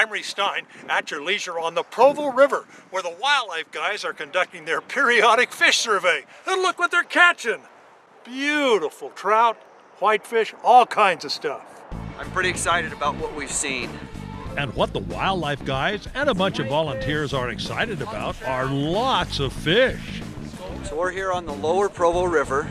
I'm Reese at your leisure on the Provo River, where the wildlife guys are conducting their periodic fish survey. And look what they're catching. Beautiful trout, whitefish, all kinds of stuff. I'm pretty excited about what we've seen. And what the wildlife guys and a bunch of volunteers are excited about are lots of fish. So we're here on the lower Provo River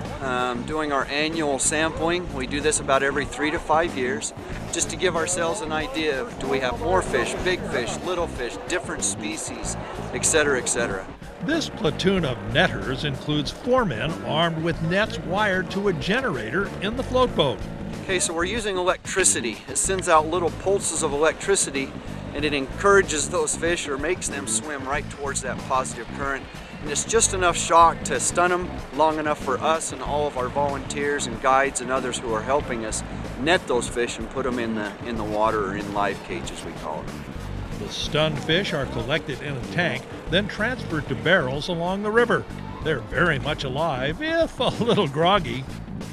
doing our annual sampling. We do this about every 3 to 5 years just to give ourselves an idea of do we have more fish, big fish, little fish, different species, etc., etc. This platoon of netters includes 4 men armed with nets wired to a generator in the float boat. Okay, so we're using electricity. It sends out little pulses of electricity and it encourages those fish or makes them swim right towards that positive current. And it's just enough shock to stun them long enough for us and all of our volunteers and guides and others who are helping us net those fish and put them in the water or in live cages, we call it. The stunned fish are collected in a tank, then transferred to barrels along the river. They're very much alive, if a little groggy.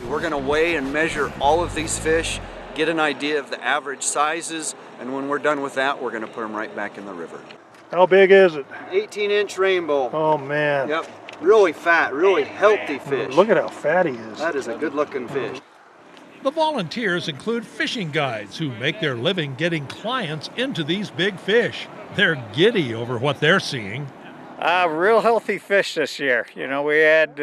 We're going to weigh and measure all of these fish, get an idea of the average sizes, and when we're done with that, we're going to put them right back in the river. How big is it? 18-inch rainbow. Oh man. Yep. Really fat, really healthy fish. Look at how fat he is. That is a good-looking fish. The volunteers include fishing guides who make their living getting clients into these big fish. They're giddy over what they're seeing. Real healthy fish this year. You know, we had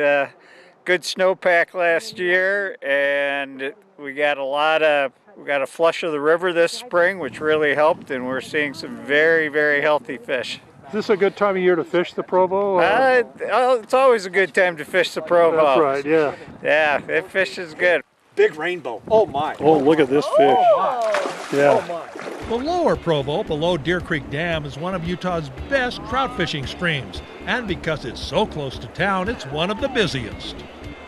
good snowpack last year, and we got a flush of the river this spring, which really helped, and we're seeing some very, very healthy fish. Is this a good time of year to fish the Provo? It's always a good time to fish the Provo. That's right, yeah. Yeah, that fish is good. Big rainbow. Oh my. Oh, look at this fish. Oh my. Yeah. Oh my. The lower Provo below Deer Creek Dam is one of Utah's best trout fishing streams. And because it's so close to town, it's one of the busiest.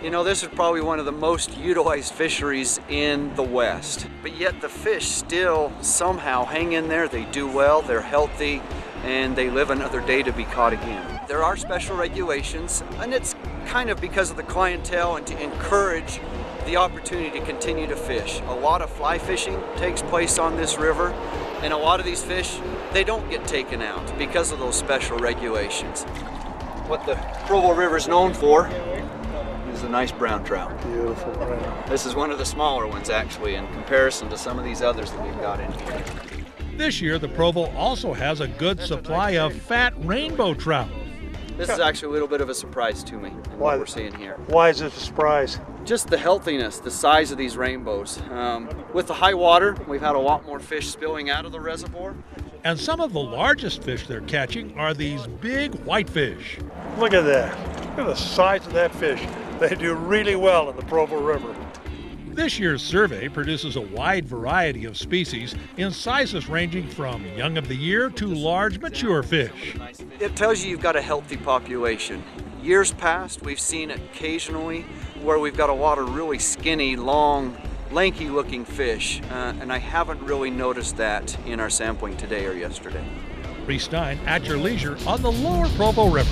You know, this is probably one of the most utilized fisheries in the West. But yet the fish still somehow hang in there. They do well, they're healthy, and they live another day to be caught again. There are special regulations, and it's kind of because of the clientele and to encourage the opportunity to continue to fish. A lot of fly fishing takes place on this river, and a lot of these fish, they don't get taken out because of those special regulations. What the Provo River is known for is a nice brown trout. Beautiful brown. This is one of the smaller ones actually in comparison to some of these others that we've got in here. This year, the Provo also has a good supply of fat rainbow trout. This is actually a little bit of a surprise to me in what we're seeing here. Why is it a surprise? Just the healthiness, the size of these rainbows. With the high water, we've had a lot more fish spilling out of the reservoir. And some of the largest fish they're catching are these big whitefish. Look at that. Look at the size of that fish. They do really well in the Provo River. This year's survey produces a wide variety of species in sizes ranging from young of the year to large mature fish. It tells you you've got a healthy population. Years past, we've seen occasionally where we've got a lot of really skinny, long, lanky looking fish, and I haven't really noticed that in our sampling today or yesterday. Reese at your leisure on the lower Provo River.